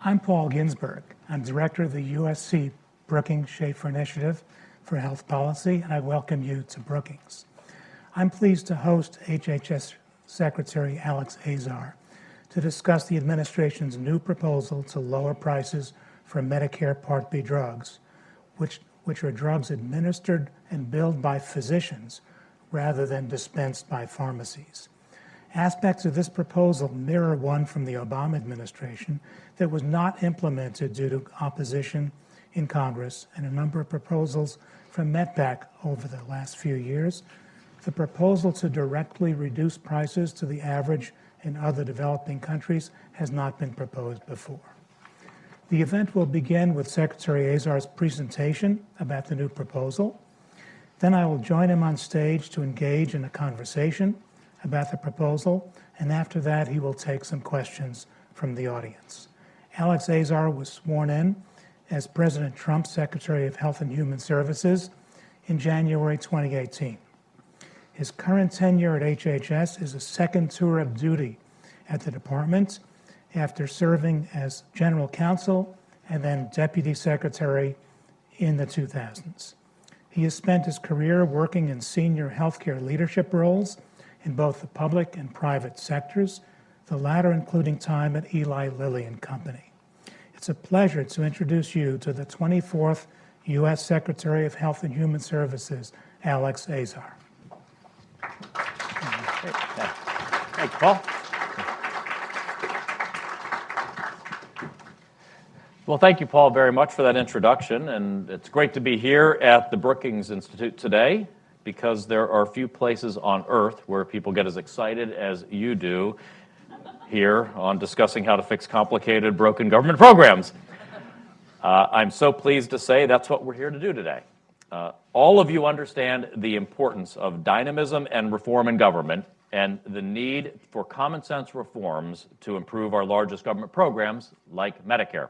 I'm Paul Ginsberg. I'm Director of the USC Brookings Schaefer Initiative for Health Policy, and I welcome you to Brookings. I'm pleased to host HHS Secretary Alex Azar to discuss the administration's new proposal to lower prices for Medicare Part B drugs, which are drugs administered and billed by physicians rather than dispensed by pharmacies. Aspects of this proposal mirror one from the Obama administration that was not implemented due to opposition in Congress and a number of proposals from MedPAC over the last few years. The proposal to directly reduce prices to the average in other developing countries has not been proposed before. The event will begin with Secretary Azar's presentation about the new proposal. Then I will join him on stage to engage in a conversation about the proposal, and after that he will take some questions from the audience. Alex Azar was sworn in as President Trump's Secretary of Health and Human Services in January 2018. His current tenure at HHS is a second tour of duty at the department after serving as General Counsel and then Deputy Secretary in the 2000s. He has spent his career working in senior healthcare leadership roles in both the public and private sectors, the latter including time at Eli Lilly and Company. It's a pleasure to introduce you to the 24th U.S. Secretary of Health and Human Services, Alex Azar. Thank you, Paul. Well, thank you, Paul, very much for that introduction, and it's great to be here at the Brookings Institute today because there are few places on earth where people get as excited as you do here on discussing how to fix complicated, broken government programs. I'm so pleased to say that's what we're here to do today. All of you understand the importance of dynamism and reform in government and the need for common sense reforms to improve our largest government programs like Medicare.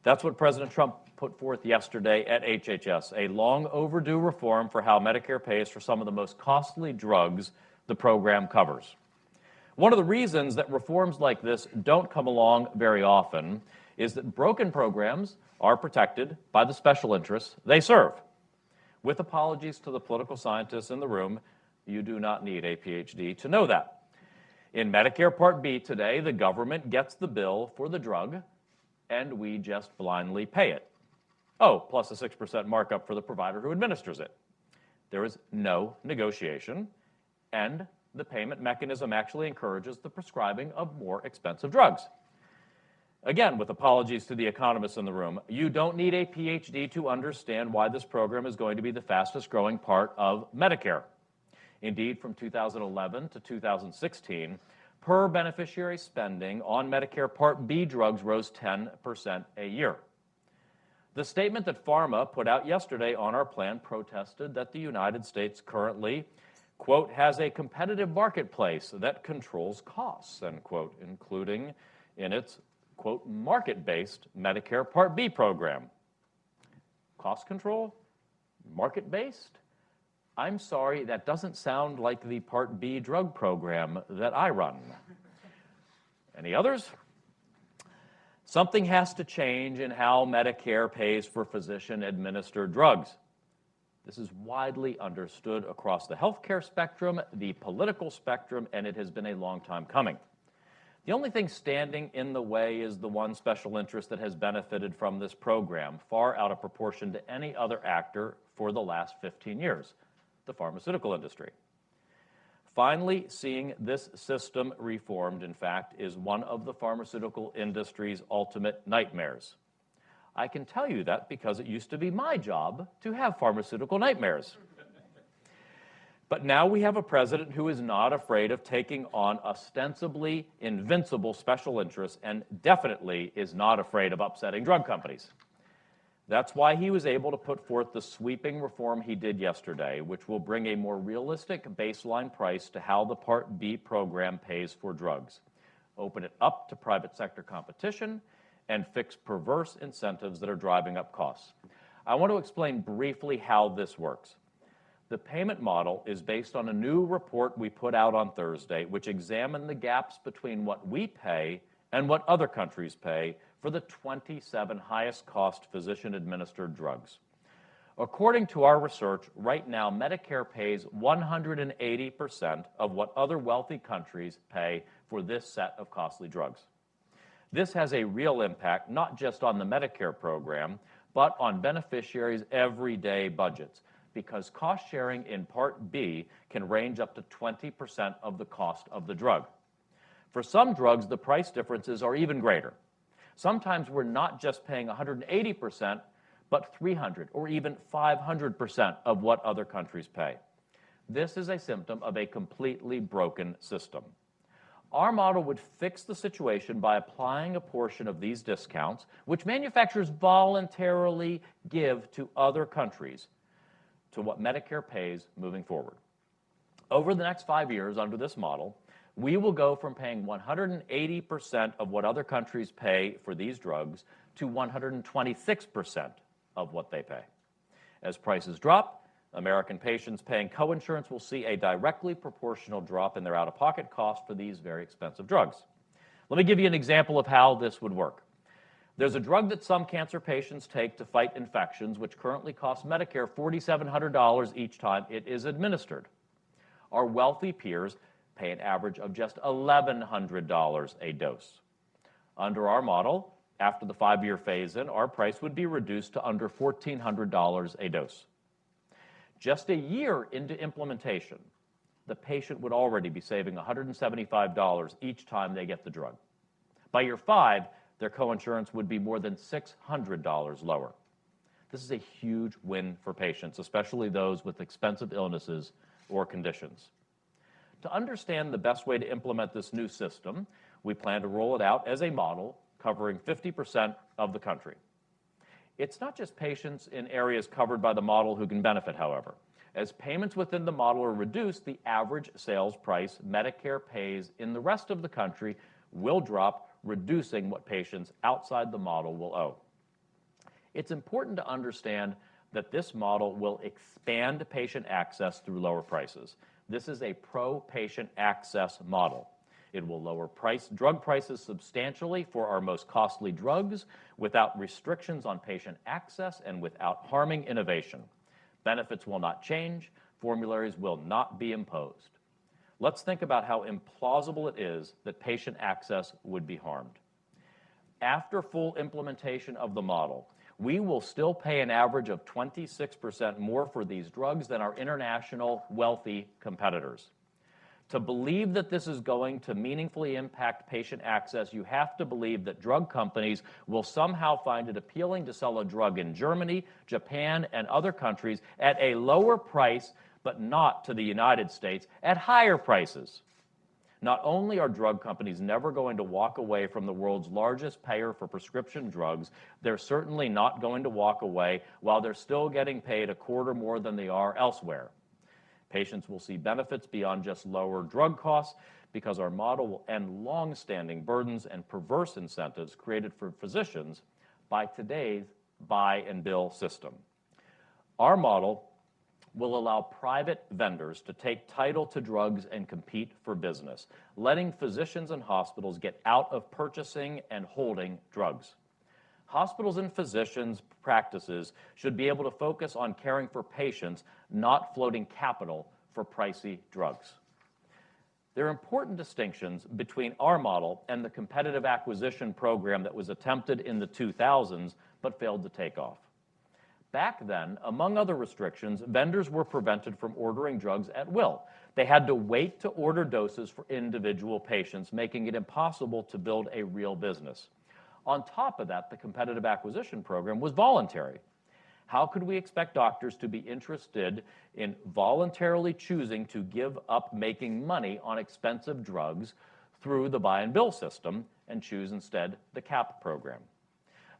That's what President Trump put forth yesterday at HHS, a long overdue reform for how Medicare pays for some of the most costly drugs the program covers. One of the reasons that reforms like this don't come along very often is that broken programs are protected by the special interests they serve. With apologies to the political scientists in the room, you do not need a PhD to know that. In Medicare Part B today, the government gets the bill for the drug, and we just blindly pay it. Oh, plus a 6% markup for the provider who administers it. There is no negotiation, and the payment mechanism actually encourages the prescribing of more expensive drugs. Again, with apologies to the economists in the room, you don't need a PhD to understand why this program is going to be the fastest growing part of Medicare. Indeed, from 2011 to 2016, per beneficiary spending on Medicare Part B drugs rose 10% a year. The statement that pharma put out yesterday on our plan protested that the United States currently, quote, has a competitive marketplace that controls costs, end quote, including in its, quote, market-based Medicare Part B program. Cost control? Market-based? I'm sorry, that doesn't sound like the Part B drug program that I run. Any others? Something has to change in how Medicare pays for physician-administered drugs. This is widely understood across the healthcare spectrum, the political spectrum, and it has been a long time coming. The only thing standing in the way is the one special interest that has benefited from this program, far out of proportion to any other actor for the last 15 years, the pharmaceutical industry. Finally, seeing this system reformed, in fact, is one of the pharmaceutical industry's ultimate nightmares. I can tell you that because it used to be my job to have pharmaceutical nightmares. But now we have a president who is not afraid of taking on ostensibly invincible special interests and definitely is not afraid of upsetting drug companies. That's why he was able to put forth the sweeping reform he did yesterday, which will bring a more realistic baseline price to how the Part B program pays for drugs, open it up to private sector competition, and fix perverse incentives that are driving up costs. I want to explain briefly how this works. The payment model is based on a new report we put out on Thursday, which examined the gaps between what we pay and what other countries pay for the 27 highest cost physician-administered drugs. According to our research, right now Medicare pays 180% of what other wealthy countries pay for this set of costly drugs. This has a real impact not just on the Medicare program, but on beneficiaries' everyday budgets, because cost sharing in Part B can range up to 20% of the cost of the drug. For some drugs, the price differences are even greater. Sometimes we're not just paying 180%, but 300 or even 500% of what other countries pay. This is a symptom of a completely broken system. Our model would fix the situation by applying a portion of these discounts, which manufacturers voluntarily give to other countries, to what Medicare pays moving forward. Over the next 5 years under this model, we will go from paying 180% of what other countries pay for these drugs to 126% of what they pay. As prices drop, American patients paying coinsurance will see a directly proportional drop in their out-of-pocket cost for these very expensive drugs. Let me give you an example of how this would work. There's a drug that some cancer patients take to fight infections, which currently costs Medicare $4,700 each time it is administered. Our wealthy peers pay an average of just $1,100 a dose. Under our model, after the 5-year phase-in, our price would be reduced to under $1,400 a dose. Just a year into implementation, the patient would already be saving $175 each time they get the drug. By year 5, their coinsurance would be more than $600 lower. This is a huge win for patients, especially those with expensive illnesses or conditions. To understand the best way to implement this new system, we plan to roll it out as a model covering 50% of the country. It's not just patients in areas covered by the model who can benefit, however. As payments within the model are reduced, the average sales price Medicare pays in the rest of the country will drop, reducing what patients outside the model will owe. It's important to understand that this model will expand patient access through lower prices. This is a pro-patient access model. It will lower drug prices substantially for our most costly drugs without restrictions on patient access and without harming innovation. Benefits will not change. Formularies will not be imposed. Let's think about how implausible it is that patient access would be harmed. After full implementation of the model, we will still pay an average of 26% more for these drugs than our international wealthy competitors. To believe that this is going to meaningfully impact patient access, you have to believe that drug companies will somehow find it appealing to sell a drug in Germany, Japan, and other countries at a lower price, but not to the United States at higher prices. Not only are drug companies never going to walk away from the world's largest payer for prescription drugs, they're certainly not going to walk away while they're still getting paid a quarter more than they are elsewhere. Patients will see benefits beyond just lower drug costs because our model will end long-standing burdens and perverse incentives created for physicians by today's buy and bill system. Our model will allow private vendors to take title to drugs and compete for business, letting physicians and hospitals get out of purchasing and holding drugs. Hospitals and physicians' practices should be able to focus on caring for patients, not floating capital for pricey drugs. There are important distinctions between our model and the competitive acquisition program that was attempted in the 2000s but failed to take off. Back then, among other restrictions, vendors were prevented from ordering drugs at will. They had to wait to order doses for individual patients, making it impossible to build a real business. On top of that, the competitive acquisition program was voluntary. How could we expect doctors to be interested in voluntarily choosing to give up making money on expensive drugs through the buy and bill system and choose instead the CAP program?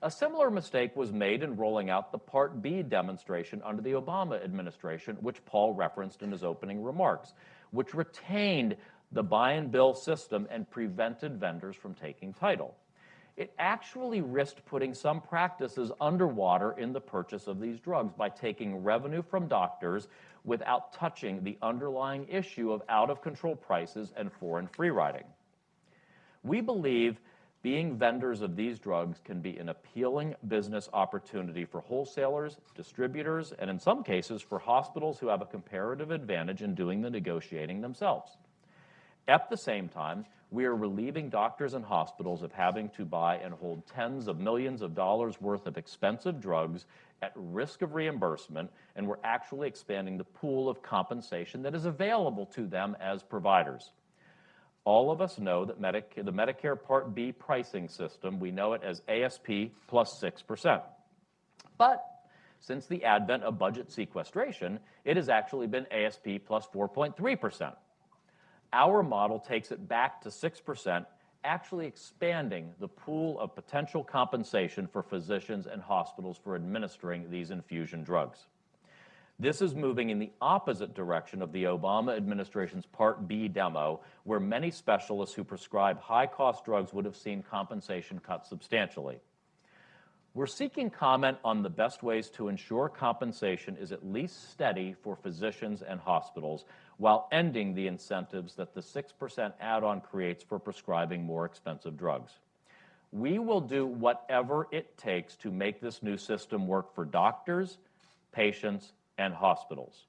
A similar mistake was made in rolling out the Part B demonstration under the Obama administration, which Paul referenced in his opening remarks, which retained the buy and bill system and prevented vendors from taking title. It actually risked putting some practices underwater in the purchase of these drugs by taking revenue from doctors without touching the underlying issue of out-of-control prices and foreign free riding. We believe Being vendors of these drugs can be an appealing business opportunity for wholesalers, distributors, and in some cases for hospitals who have a comparative advantage in doing the negotiating themselves. At the same time, we are relieving doctors and hospitals of having to buy and hold tens of millions of dollars worth of expensive drugs at risk of reimbursement, and we're actually expanding the pool of compensation that is available to them as providers. All of us know that the Medicare Part B pricing system, we know it as ASP plus 6%. But since the advent of budget sequestration, it has actually been ASP plus 4.3%. Our model takes it back to 6%, actually expanding the pool of potential compensation for physicians and hospitals for administering these infusion drugs. This is moving in the opposite direction of the Obama administration's Part B demo, where many specialists who prescribe high-cost drugs would have seen compensation cut substantially. We're seeking comment on the best ways to ensure compensation is at least steady for physicians and hospitals while ending the incentives that the 6% add-on creates for prescribing more expensive drugs. We will do whatever it takes to make this new system work for doctors, patients, and hospitals.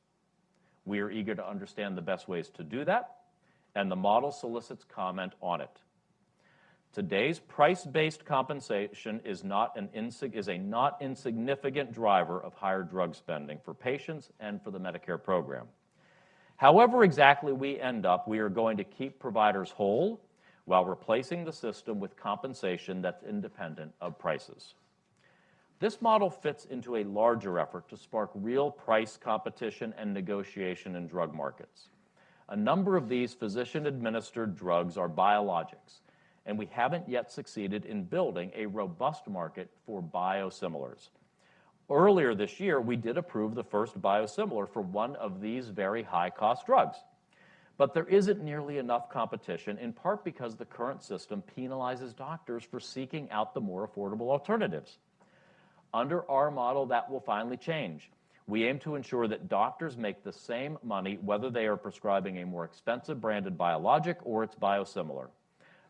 We are eager to understand the best ways to do that, and the model solicits comment on it. Today's price-based compensation is a not insignificant driver of higher drug spending for patients and for the Medicare program. However exactly we end up, we are going to keep providers whole while replacing the system with compensation that's independent of prices. This model fits into a larger effort to spark real price competition and negotiation in drug markets. A number of these physician-administered drugs are biologics, and we haven't yet succeeded in building a robust market for biosimilars. Earlier this year, we did approve the first biosimilar for one of these very high-cost drugs. But there isn't nearly enough competition, in part because the current system penalizes doctors for seeking out the more affordable alternatives. Under our model, that will finally change. We aim to ensure that doctors make the same money whether they are prescribing a more expensive branded biologic or its biosimilar.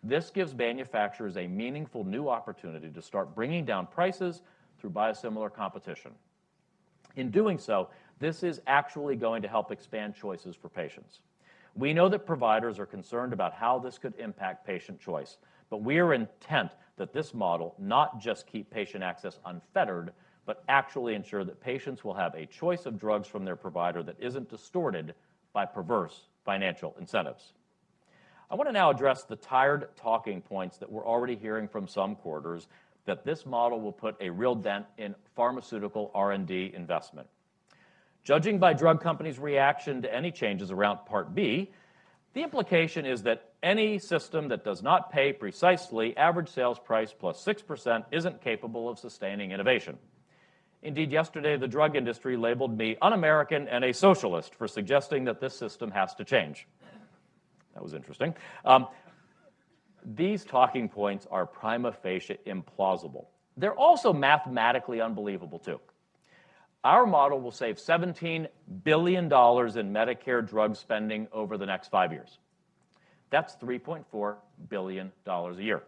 This gives manufacturers a meaningful new opportunity to start bringing down prices through biosimilar competition. In doing so, this is actually going to help expand choices for patients. We know that providers are concerned about how this could impact patient choice, but we are intent that this model not just keep patient access unfettered, but actually ensure that patients will have a choice of drugs from their provider that isn't distorted by perverse financial incentives. I want to now address the tired talking points that we're already hearing from some quarters that this model will put a real dent in pharmaceutical R&D investment. Judging by drug companies' reaction to any changes around Part B, the implication is that any system that does not pay precisely average sales price plus 6% isn't capable of sustaining innovation. Indeed, yesterday the drug industry labeled me un-American and a socialist for suggesting that this system has to change. That was interesting. These talking points are prima facie implausible. They're also mathematically unbelievable, too. Our model will save $17 billion in Medicare drug spending over the next 5 years. That's $3.4 billion a year.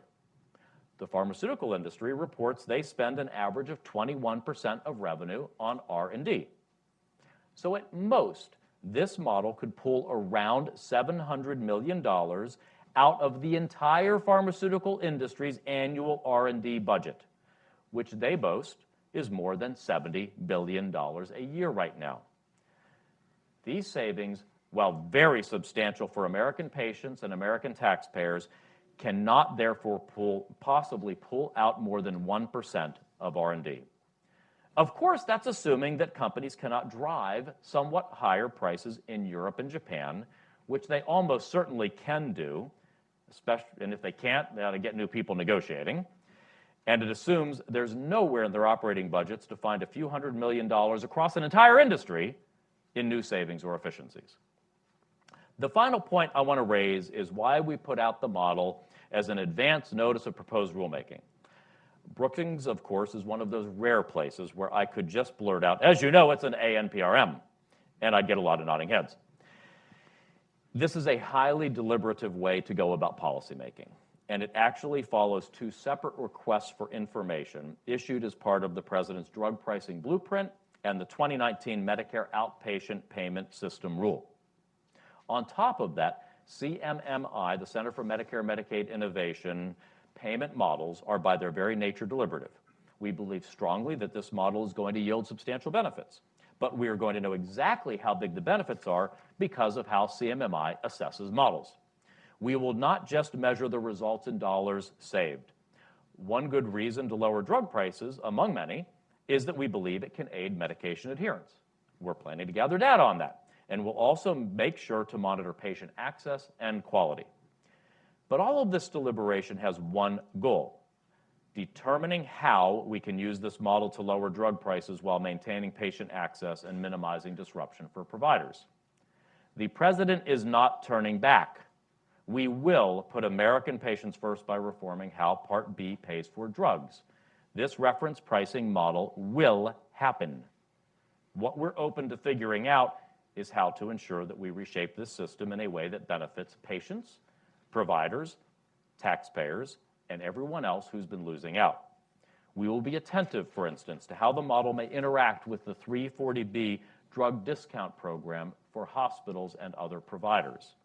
The pharmaceutical industry reports they spend an average of 21% of revenue on R&D. So at most, this model could pull around $700 million out of the entire pharmaceutical industry's annual R&D budget, which they boast is more than $70 billion a year right now. These savings, while very substantial for American patients and American taxpayers, cannot therefore possibly pull out more than 1% of R&D. Of course, that's assuming that companies cannot drive somewhat higher prices in Europe and Japan, which they almost certainly can do, and if they can't, they ought to get new people negotiating. And it assumes there's nowhere in their operating budgets to find a few $100 million across an entire industry in new savings or efficiencies. The final point I want to raise is why we put out the model as an advance notice of proposed rulemaking. Brookings, of course, is one of those rare places where I could just blurt out, as you know, it's an ANPRM, and I'd get a lot of nodding heads. This is a highly deliberative way to go about policymaking. and it actually follows two separate requests for information issued as part of the President's Drug Pricing Blueprint and the 2019 Medicare Outpatient Payment System Rule. On top of that, CMMI, the Center for Medicare and Medicaid Innovation, payment models are by their very nature deliberative. We believe strongly that this model is going to yield substantial benefits, but we are going to know exactly how big the benefits are because of how CMMI assesses models. We will not just measure the results in dollars saved. One good reason to lower drug prices, among many, is that we believe it can aid medication adherence. We're planning to gather data on that, and we'll also make sure to monitor patient access and quality. But all of this deliberation has one goal: determining how we can use this model to lower drug prices while maintaining patient access and minimizing disruption for providers. The President is not turning back. We will put American patients first by reforming how Part B pays for drugs. This reference pricing model will happen. What we're open to figuring out is how to ensure that we reshape this system in a way that benefits patients, providers, taxpayers, and everyone else who's been losing out. We will be attentive, for instance, to how the model may interact with the 340B drug discount program for hospitals and other providers.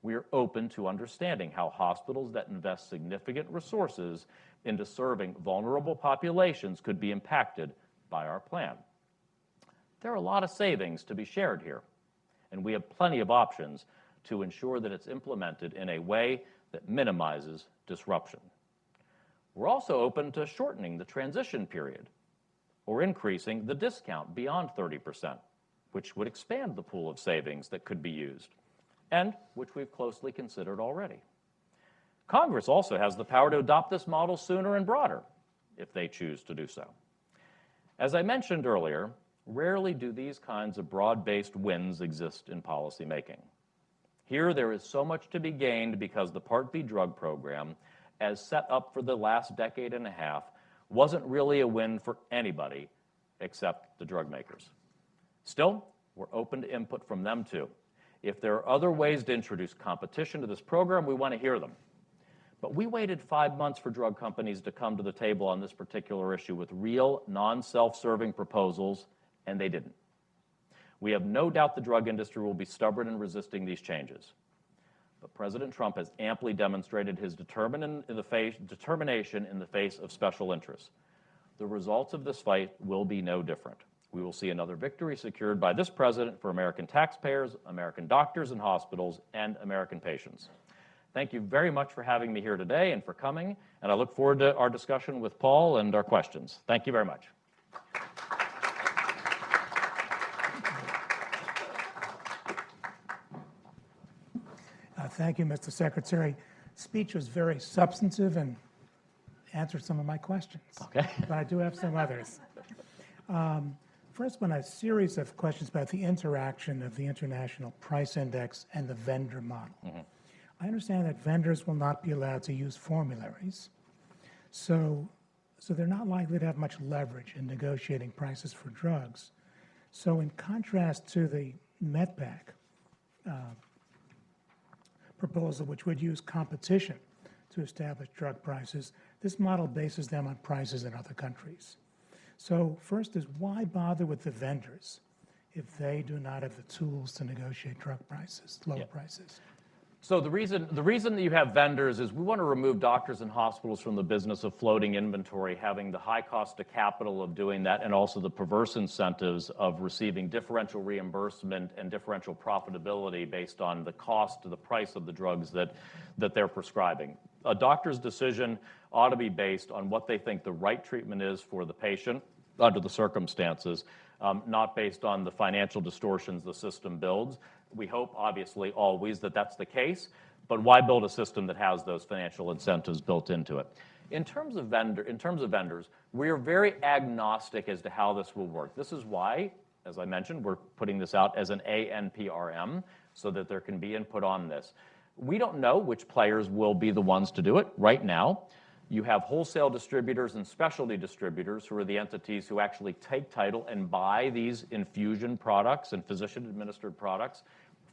We are open to understanding how hospitals that invest significant resources into serving vulnerable populations could be impacted by our plan. There are a lot of savings to be shared here, and we have plenty of options to ensure that it's implemented in a way that minimizes disruption. We're also open to shortening the transition period or increasing the discount beyond 30%, which would expand the pool of savings that could be used, and which we've closely considered already. Congress also has the power to adopt this model sooner and broader if they choose to do so. As I mentioned earlier, rarely do these kinds of broad-based wins exist in policymaking. Here, there is so much to be gained because the Part B drug program, as set up for the last decade and a half, wasn't really a win for anybody except the drug makers. Still, we're open to input from them too. If there are other ways to introduce competition to this program, we want to hear them. But we waited 5 months for drug companies to come to the table on this particular issue with real, non-self-serving proposals, and they didn't. We have no doubt the drug industry will be stubborn in resisting these changes. But President Trump has amply demonstrated his determination in the face of special interests. The results of this fight will be no different. We will see another victory secured by this president for American taxpayers, American doctors and hospitals, and American patients. Thank you very much for having me here today and for coming, and I look forward to our discussion with Paul and our questions. Thank you very much. Thank you, Mr. Secretary. Speech was very substantive and answered some of my questions. Okay. But I do have some others. First one, a series of questions about the interaction of the International Price Index and the vendor model. Mm-hmm. I understand that vendors will not be allowed to use formularies, so they're not likely to have much leverage in negotiating prices for drugs. So in contrast to the MedPAC proposal, which would use competition to establish drug prices, this model bases them on prices in other countries. So first is, why bother with the vendors if they do not have the tools to negotiate drug prices, lower prices? So the reason that you have vendors is we want to remove doctors and hospitals from the business of floating inventory, having the high cost of capital of doing that, and also the perverse incentives of receiving differential reimbursement and differential profitability based on the cost to the price of the drugs that they're prescribing. A doctor's decision ought to be based on what they think the right treatment is for the patient under the circumstances, not based on the financial distortions the system builds. We hope, obviously, always that that's the case, but why build a system that has those financial incentives built into it? In terms of vendors, we're very agnostic as to how this will work. This is why, as I mentioned, we're putting this out as an ANPRM so that there can be input on this. We don't know which players will be the ones to do it right now. You have wholesale distributors and specialty distributors who are the entities who actually take title and buy these infusion products and physician-administered products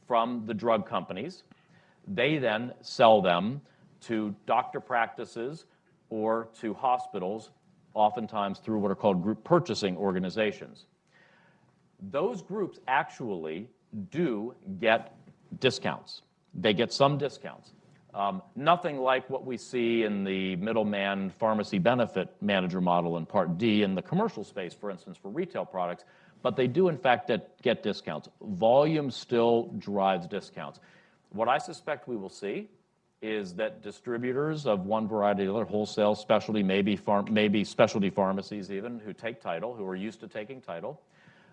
from the drug companies. They then sell them to doctor practices or to hospitals, oftentimes through what are called group purchasing organizations. Those groups actually do get discounts. They get some discounts. Nothing like what we see in the middleman pharmacy benefit manager model in Part D in the commercial space, for instance, for retail products, but they do in fact get discounts. Volume still drives discounts. What I suspect we will see is that distributors of one variety or the other, wholesale, specialty, maybe specialty pharmacies even, who take title, who are used to taking title,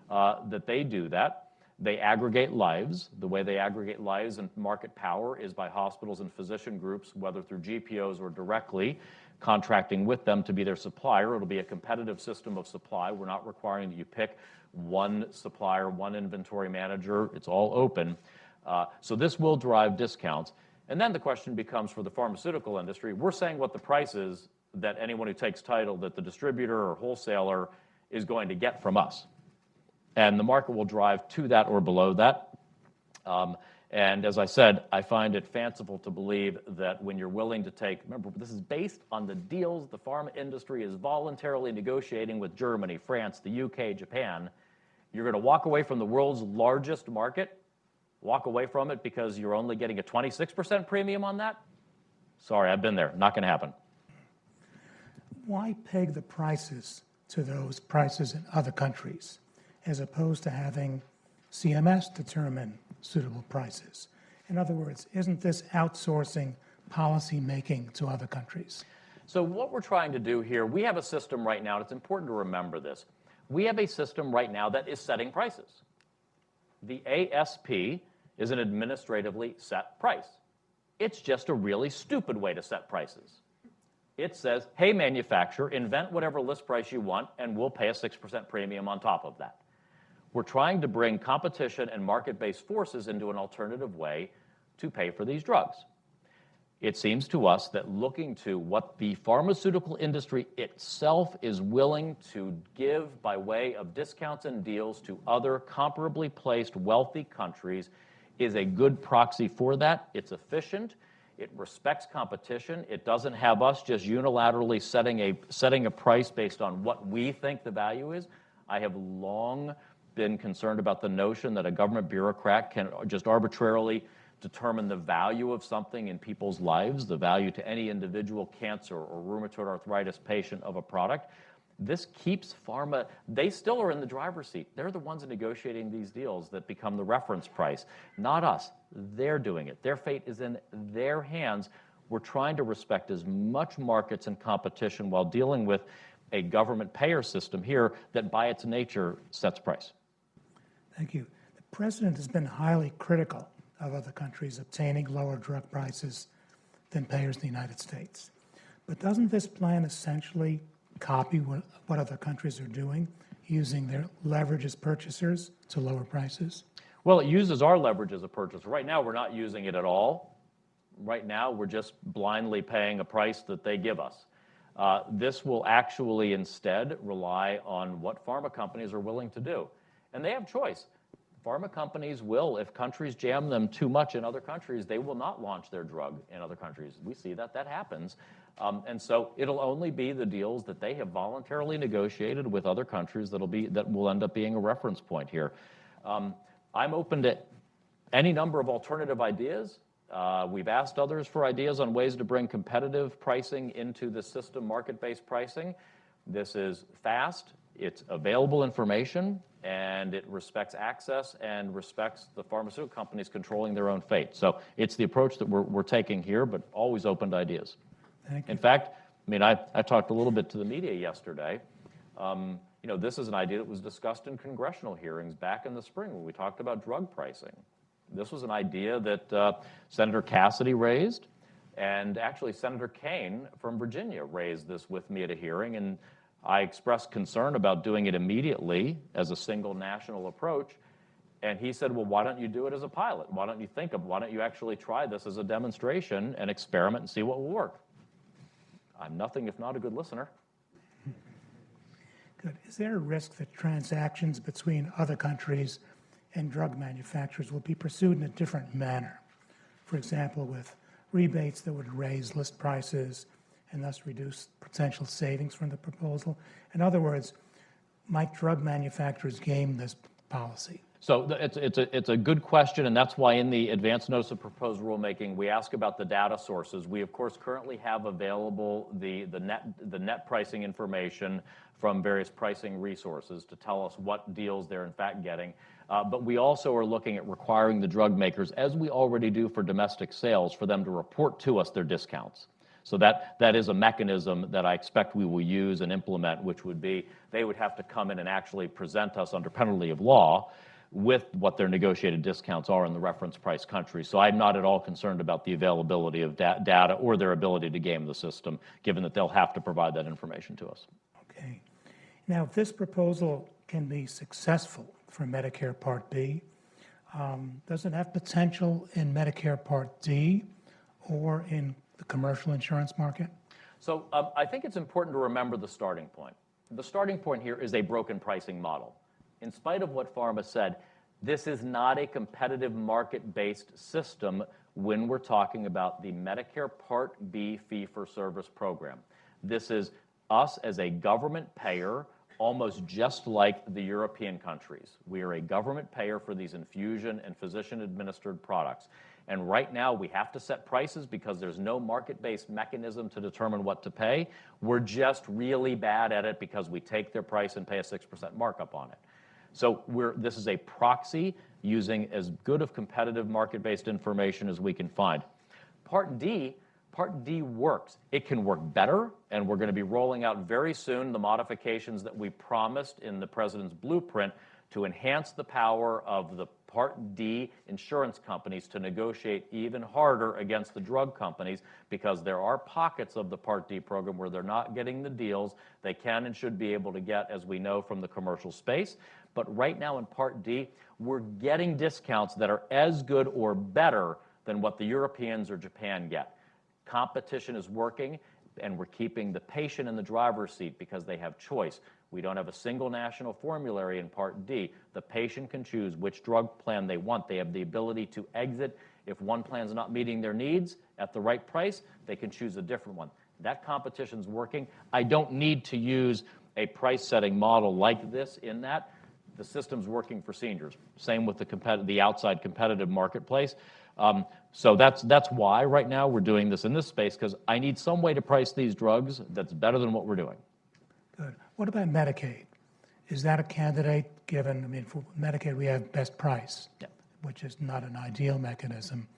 that they do that. They aggregate lives. The way they aggregate lives and market power is by hospitals and physician groups, whether through GPOs or directly, contracting with them to be their supplier. It'll be a competitive system of supply. We're not requiring that you pick one supplier, one inventory manager. It's all open. So this will drive discounts. And then the question becomes for the pharmaceutical industry, we're saying what the price is that anyone who takes title, that the distributor or wholesaler is going to get from us. And the market will drive to that or below that. And as I said, I find it fanciful to believe that when you're willing to take, remember, this is based on the deals the pharma industry is voluntarily negotiating with Germany, France, the UK, Japan. You're going to walk away from the world's largest market, walk away from it because you're only getting a 26% premium on that? Sorry, I've been there. Not going to happen. Why peg the prices to those prices in other countries, as opposed to having CMS determine suitable prices? In other words, isn't this outsourcing policy making to other countries? So what we're trying to do here, we have a system right now, and it's important to remember this. We have a system right now that is setting prices. The ASP is an administratively set price. It's just a really stupid way to set prices. It says, hey, manufacturer, invent whatever list price you want, and we'll pay a 6% premium on top of that. We're trying to bring competition and market-based forces into an alternative way to pay for these drugs. It seems to us that looking to what the pharmaceutical industry itself is willing to give by way of discounts and deals to other comparably placed wealthy countries is a good proxy for that. It's efficient. It respects competition. It doesn't have us just unilaterally setting a price based on what we think the value is. I have long been concerned about the notion that a government bureaucrat can just arbitrarily determine the value of something in people's lives, the value to any individual cancer or rheumatoid arthritis patient of a product. This keeps pharma, they still are in the driver's seat. They're the ones negotiating these deals that become the reference price, not us. They're doing it. Their fate is in their hands. We're trying to respect as much markets and competition while dealing with a government payer system here that by its nature sets price. Thank you. The President has been highly critical of other countries obtaining lower drug prices than payers in the United States. But doesn't this plan essentially copy what other countries are doing, using their leverage as purchasers to lower prices? Well, it uses our leverage as a purchaser. Right now, we're not using it at all. Right now, we're just blindly paying a price that they give us. This will actually instead rely on what pharma companies are willing to do. And they have choice. Pharma companies will, if countries jam them too much in other countries, they will not launch their drug in other countries. We see that happens. And so it'll only be the deals that they have voluntarily negotiated with other countries that will end up being a reference point here. I'm open to any number of alternative ideas. We've asked others for ideas on ways to bring competitive pricing into the system, market-based pricing. This is fast, it's available information, and it respects access and respects the pharmaceutical companies controlling their own fate. So it's the approach that we're taking here, but always open to ideas. Thank you. In fact, I talked a little bit to the media yesterday. This is an idea that was discussed in congressional hearings back in the spring when we talked about drug pricing. This was an idea that Senator Cassidy raised, and actually Senator Kaine from Virginia raised this with me at a hearing, and I expressed concern about doing it immediately as a single national approach, and he said, well, why don't you do it as a pilot? Why don't you actually try this as a demonstration and experiment and see what will work? I'm nothing if not a good listener. Good. Is there a risk that transactions between other countries and drug manufacturers will be pursued in a different manner? For example, with rebates that would raise list prices and thus reduce potential savings from the proposal? In other words, might drug manufacturers game this policy? So it's a good question, and that's why in the advance notice of proposed rulemaking, we ask about the data sources. We, of course, currently have available the net pricing information from various pricing resources to tell us what deals they're in fact getting. But we also are looking at requiring the drug makers, as we already do for domestic sales, for them to report to us their discounts. So that is a mechanism that I expect we will use and implement, which would be they would have to come in and actually present us under penalty of law with what their negotiated discounts are in the reference price country. So I'm not at all concerned about the availability of data or their ability to game the system, given that they'll have to provide that information to us. Okay. Now, if this proposal can be successful for Medicare Part B, does it have potential in Medicare Part D or in the commercial insurance market? So I think it's important to remember the starting point. The starting point here is a broken pricing model. In spite of what Pharma said, this is not a competitive market-based system when we're talking about the Medicare Part B fee-for-service program. This is us as a government payer, almost just like the European countries. We are a government payer for these infusion and physician-administered products. And right now, we have to set prices because there's no market-based mechanism to determine what to pay. We're just really bad at it because we take their price and pay a 6% markup on it. So this is a proxy using as good of competitive market-based information as we can find. Part D works. It can work better, and we're going to be rolling out very soon the modifications that we promised in the President's blueprint to enhance the power of the Part D insurance companies to negotiate even harder against the drug companies, because there are pockets of the Part D program where they're not getting the deals they can and should be able to get, as we know from the commercial space. But right now in Part D, we're getting discounts that are as good or better than what the Europeans or Japan get. Competition is working, and we're keeping the patient in the driver's seat because they have choice. We don't have a single national formulary in Part D. The patient can choose which drug plan they want. They have the ability to exit. If one plan is not meeting their needs at the right price, they can choose a different one. That competition's working. I don't need to use a price-setting model like this in that. The system's working for seniors. Same with the outside competitive marketplace. So that's why right now we're doing this in this space, because I need some way to price these drugs that's better than what we're doing. Good. What about Medicaid? Is that a candidate given, for Medicaid we have best price, which is not an ideal mechanism.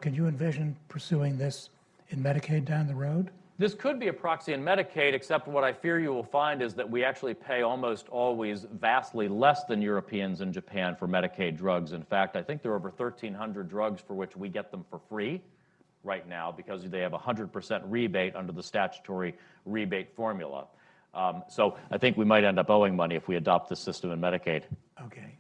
Can you envision pursuing this in Medicaid down the road? This could be a proxy in Medicaid, except what I fear you will find is that we actually pay almost always vastly less than Europeans and Japan for Medicaid drugs. In fact, I think there are over 1,300 drugs for which we get them for free right now because they have 100% rebate under the statutory rebate formula. So I think we might end up owing money if we adopt this system in Medicaid. Okay,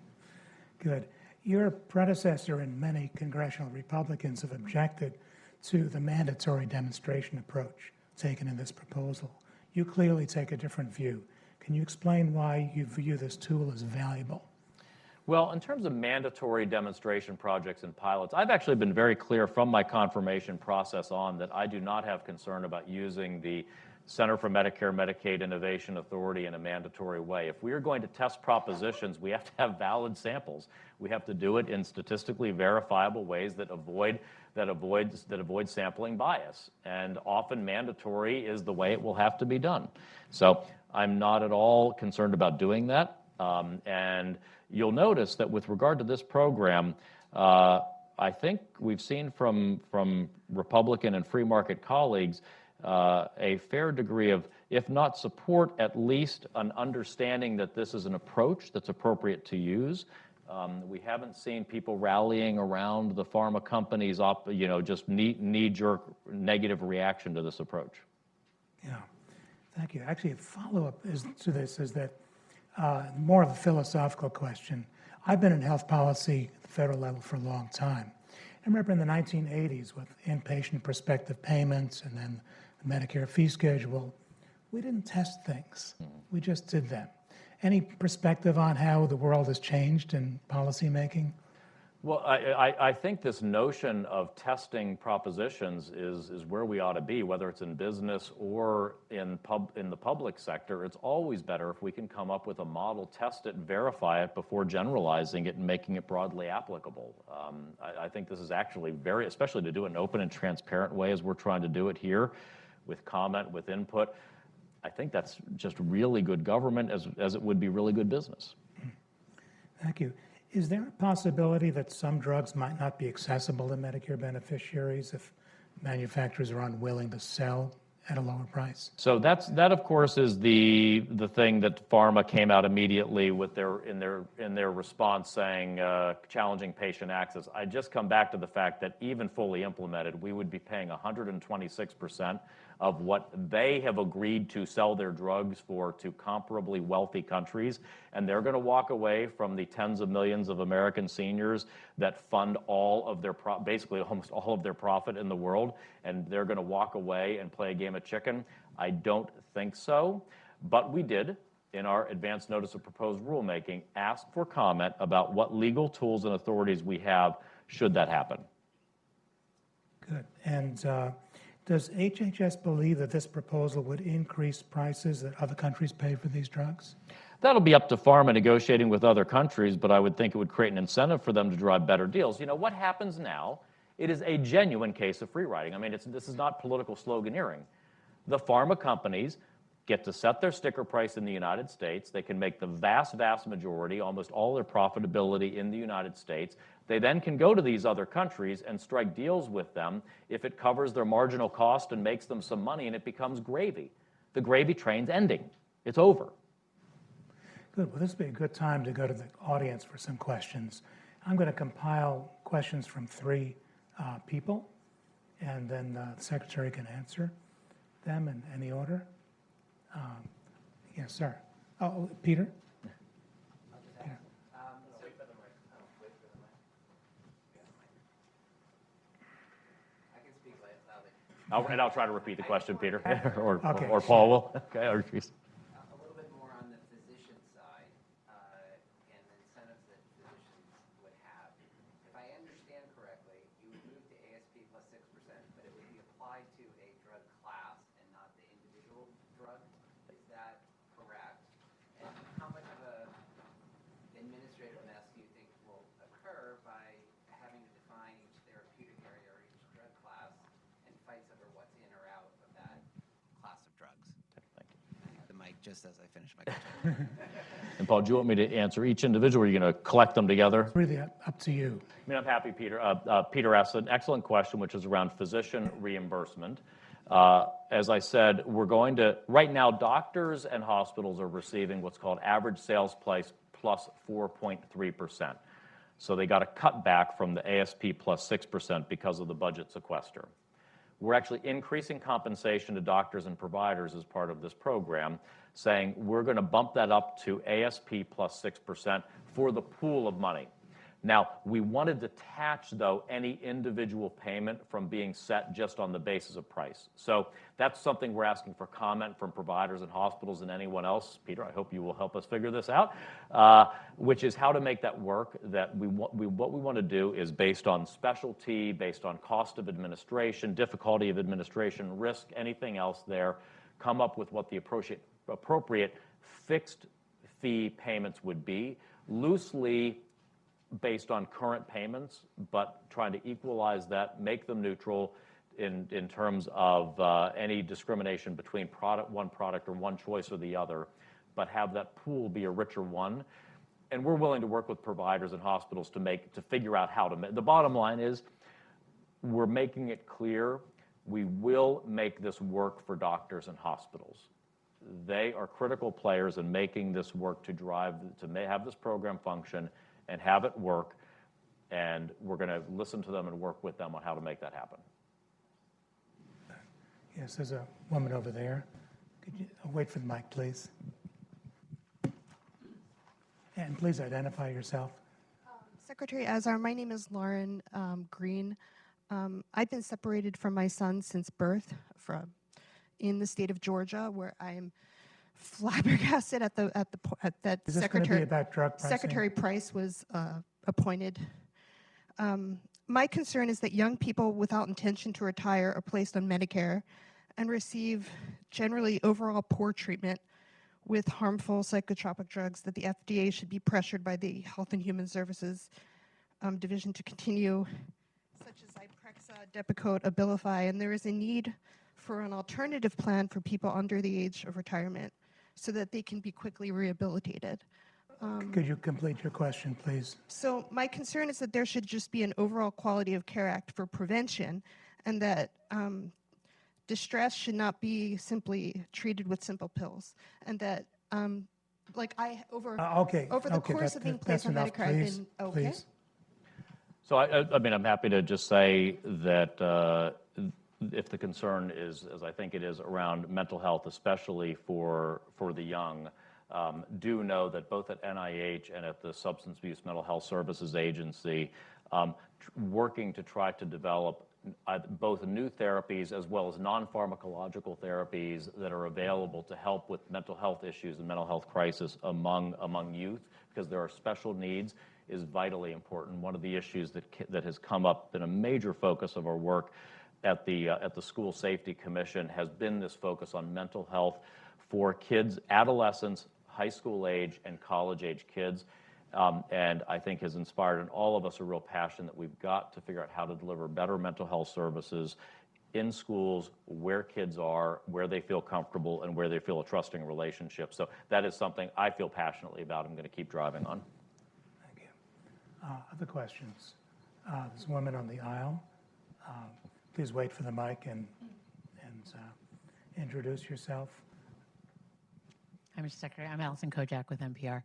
good. Your predecessor and many congressional Republicans have objected to the mandatory demonstration approach taken in this proposal. You clearly take a different view. Can you explain why you view this tool as valuable? Well, in terms of mandatory demonstration projects and pilots, I've actually been very clear from my confirmation process on that I do not have concern about using the Center for Medicare Medicaid Innovation Authority in a mandatory way. If we are going to test propositions, we have to have valid samples. We have to do it in statistically verifiable ways that avoid sampling bias. And often mandatory is the way it will have to be done. So I'm not at all concerned about doing that. And you'll notice that with regard to this program, I think we've seen from Republican and free market colleagues a fair degree of, if not support, at least an understanding that this is an approach that's appropriate to use. We haven't seen people rallying around the pharma companies, just knee-jerk negative reaction to this approach. Yeah, thank you. Actually, a follow-up to this is that more of a philosophical question. I've been in health policy at the federal level for a long time. I remember in the 1980s with inpatient prospective payments and then the Medicare fee schedule, we didn't test things. We just did them. Any perspective on how the world has changed in policymaking? Well, I think this notion of testing propositions is where we ought to be, whether it's in business or in the public sector. It's always better if we can come up with a model, test it, verify it before generalizing it and making it broadly applicable. I think this is actually especially to do it in an open and transparent way as we're trying to do it here, with comment, with input. I think that's just really good government as it would be really good business. Thank you. Is there a possibility that some drugs might not be accessible to Medicare beneficiaries if manufacturers are unwilling to sell at a lower price? So that of course is the thing that pharma came out immediately with in their response saying challenging patient access. I just come back to the fact that even fully implemented, we would be paying 126% of what they have agreed to sell their drugs for to comparably wealthy countries, and they're going to walk away from the tens of millions of American seniors that fund all of their basically almost all of their profit in the world, and they're going to walk away and play a game of chicken. I don't think so, but we did, in our advance notice of proposed rulemaking, ask for comment about what legal tools and authorities we have should that happen. Good. And does HHS believe that this proposal would increase prices that other countries pay for these drugs? That'll be up to pharma negotiating with other countries, but I would think it would create an incentive for them to drive better deals. You know, what happens now, it is a genuine case of free riding. I mean, this is not political sloganeering. The pharma companies get to set their sticker price in the United States. They can make the vast majority, almost all their profitability in the United States. They then can go to these other countries and strike deals with them if it covers their marginal cost and makes them some money, and it becomes gravy. The gravy train's ending. It's over. Good. Well, this would be a good time to go to the audience for some questions. I'm going to compile questions from 3 people, and then the secretary can answer them in any order. Yes, sir. Oh, Peter? Peter. I'll try to repeat the question, Peter, or Okay. Paul will. Okay. A little bit more on the physician side and the incentives that physicians would have. If I understand correctly, you would move to ASP plus 6%, but it would be applied to a drug class and not the individual drug. Is that correct? And how much of a administrative mess do you think will occur by having to define each therapeutic area or each drug class and fights over what's in or out of that class of drugs? Thank you. I have the mic just as I finish my question. And Paul, do you want me to answer each individual, or are you going to collect them together? It's really up to you. I mean, I'm happy, Peter. Peter asked an excellent question, which is around physician reimbursement. As I said, right now, doctors and hospitals are receiving what's called average sales price plus 4.3%. So they got a cut back from the ASP plus 6% because of the budget sequester. We're actually increasing compensation to doctors and providers as part of this program, saying we're going to bump that up to ASP plus 6% for the pool of money. Now, we want to detach, though, any individual payment from being set just on the basis of price. So that's something we're asking for comment from providers and hospitals and anyone else. Peter, I hope you will help us figure this out, which is how to make that work. That what we want to do is based on specialty, based on cost of administration, difficulty of administration, risk, anything else there, come up with what the appropriate fixed fee payments would be, loosely based on current payments, but trying to equalize that, make them neutral in terms of any discrimination between one product or one choice or the other, but have that pool be a richer one. And we're willing to work with providers and hospitals to figure out how to make. The bottom line is we're making it clear we will make this work for doctors and hospitals. They are critical players in making this work to have this program function and have it work, and we're going to listen to them and work with them on how to make that happen. Yes, there's a woman over there. Could you wait for the mic, please? And please identify yourself. Secretary Azar, my name is Lauren Green. I've been separated from my son since birth in the state of Georgia, where I am flabbergasted at that Is this going to be about drug pricing? Secretary Price was appointed My concern is that young people without intention to retire are placed on Medicare and receive generally overall poor treatment with harmful psychotropic drugs that the FDA should be pressured by the Health and Human Services Division to continue, such as Zyprexa, Depakote, Abilify, and there is a need for an alternative plan for people under the age of retirement so that they can be quickly rehabilitated. Could you complete your question, please? So my concern is that there should just be an overall quality of care act for prevention, and that distress should not be simply treated with simple pills, and that Okay. over the course of being placed on enough, Medicare, I've please, been okay. please. So I mean, I'm happy to just say that if the concern is, as I think it is, around mental health, especially for the young, do know that both at NIH and at the Substance Abuse Mental Health Services Agency, working to try to develop both new therapies as well as non-pharmacological therapies that are available to help with mental health issues and mental health crisis among youth, because there are special needs, is vitally important. One of the issues that has come up, been a major focus of our work at the School Safety Commission, has been this focus on mental health for kids, adolescents, high school age, and college age kids. And I think has inspired in all of us a real passion that we've got to figure out how to deliver better mental health services in schools, where kids are, where they feel comfortable, and where they feel a trusting relationship. So that is something I feel passionately about. I'm going to keep driving on. Thank you. Other questions? There's a woman on the aisle. Please wait for the mic and introduce yourself. Hi, Mr. Secretary. I'm Allison Kojak with NPR.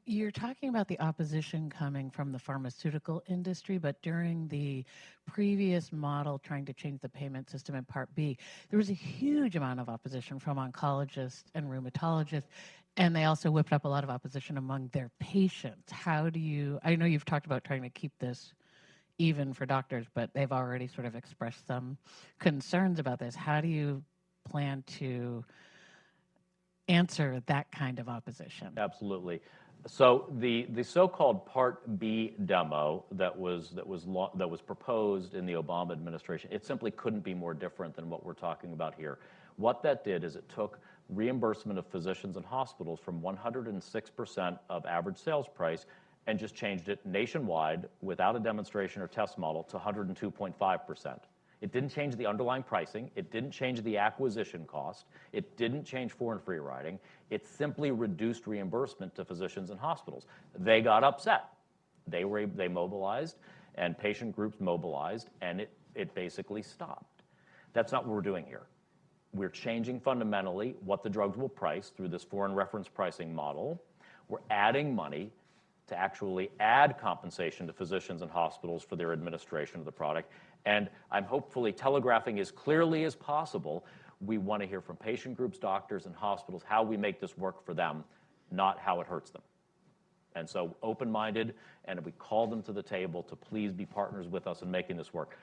You're talking about the opposition coming from the pharmaceutical industry, but during the previous model trying to change the payment system in Part B, there was a huge amount of opposition from oncologists and rheumatologists, and they also whipped up a lot of opposition among their patients. How do you, I know you've talked about trying to keep this even for doctors, but they've already sort of expressed some concerns about this. How do you plan to answer that kind of opposition? Absolutely. So the so-called Part B demo that was proposed in the Obama administration, it simply couldn't be more different than what we're talking about here. What that did is it took reimbursement of physicians and hospitals from 106% of average sales price and just changed it nationwide without a demonstration or test model to 102.5%. It didn't change the underlying pricing. It didn't change the acquisition cost. It didn't change foreign free riding. It simply reduced reimbursement to physicians and hospitals. They got upset. They mobilized, and patient groups mobilized, and it basically stopped. That's not what we're doing here. We're changing fundamentally what the drugs will price through this foreign reference pricing model. We're adding money to actually add compensation to physicians and hospitals for their administration of the product. And I'm hopefully telegraphing as clearly as possible, we want to hear from patient groups, doctors, and hospitals how we make this work for them, not how it hurts them. And so open-minded, and we call them to the table to please be partners with us in making this work.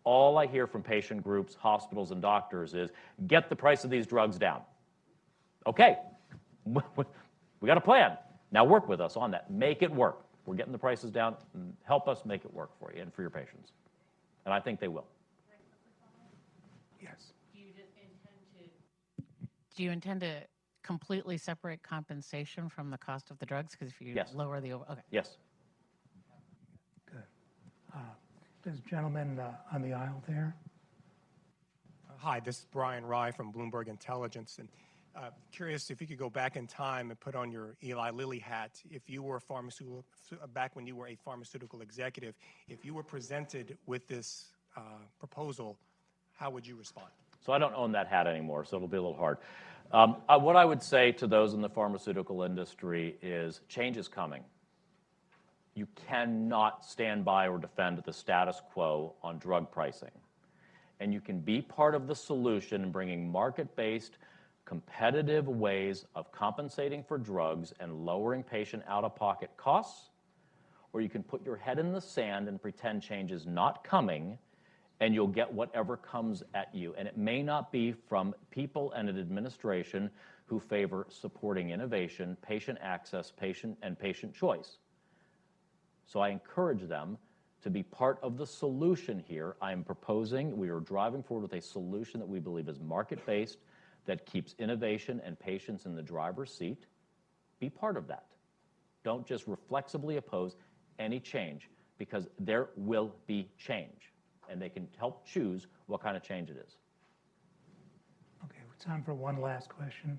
All I hear from patient groups, hospitals, and doctors is, get the price of these drugs down. Okay, we got a plan. Now work with us on that. Make it work. We're getting the prices down. Help us make it work for you and for your patients. And I think they will. Yes. Do you intend to completely separate compensation from the cost of the drugs? Because if you Yes. lower the okay. Yes. Good. There's a gentleman on the aisle there. Hi, this is Brian Rye from Bloomberg Intelligence. And curious if you could go back in time and put on your Eli Lilly hat. If you were a pharmaceutical, back when you were a pharmaceutical executive, if you were presented with this proposal, how would you respond? So I don't own that hat anymore, so it'll be a little hard. What I would say to those in the pharmaceutical industry is change is coming. You cannot stand by or defend the status quo on drug pricing. And you can be part of the solution in bringing market-based, competitive ways of compensating for drugs and lowering patient out-of-pocket costs, or you can put your head in the sand and pretend change is not coming, and you'll get whatever comes at you. And it may not be from people and an administration who favor supporting innovation, patient access, patient choice. So I encourage them to be part of the solution here. I am proposing, we are driving forward with a solution that we believe is market-based, that keeps innovation and patients in the driver's seat. Be part of that. Don't just reflexively oppose any change, because there will be change, and they can help choose what kind of change it is. Okay, time for one last question.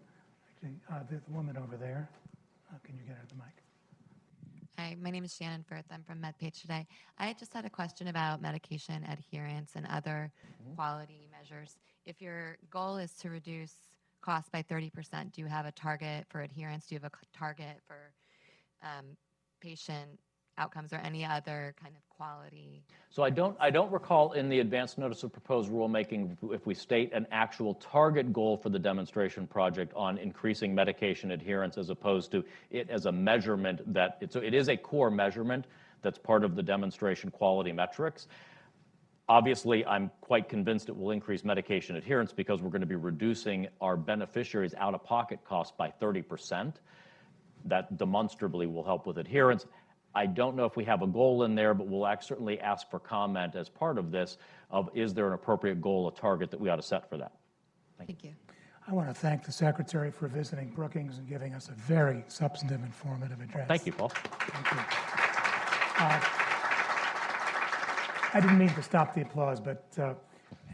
Actually, the woman over there, can you get her the mic? Hi, my name is Shannon Firth. I'm from MedPage Today. I just had a question about medication adherence and other quality measures. If your goal is to reduce costs by 30%, do you have a target for adherence? Do you have a target for patient outcomes or any other kind of quality? So I don't recall in the advance notice of proposed rulemaking if we state an actual target goal for the demonstration project on increasing medication adherence as opposed to it as a measurement so it is a core measurement that's part of the demonstration quality metrics. Obviously, I'm quite convinced it will increase medication adherence because we're going to be reducing our beneficiaries' out-of-pocket costs by 30%. That demonstrably will help with adherence. I don't know if we have a goal in there, but we'll certainly ask for comment as part of this of is there an appropriate goal, a target that we ought to set for that. Thank you. I want to thank the Secretary for visiting Brookings and giving us a very substantive, informative address. Thank you, Paul. Thank you. I didn't mean to stop the applause, but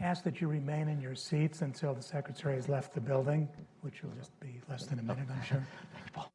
ask that you remain in your seats until the Secretary has left the building, which will just be less than a minute, I'm sure. Thank you, Paul.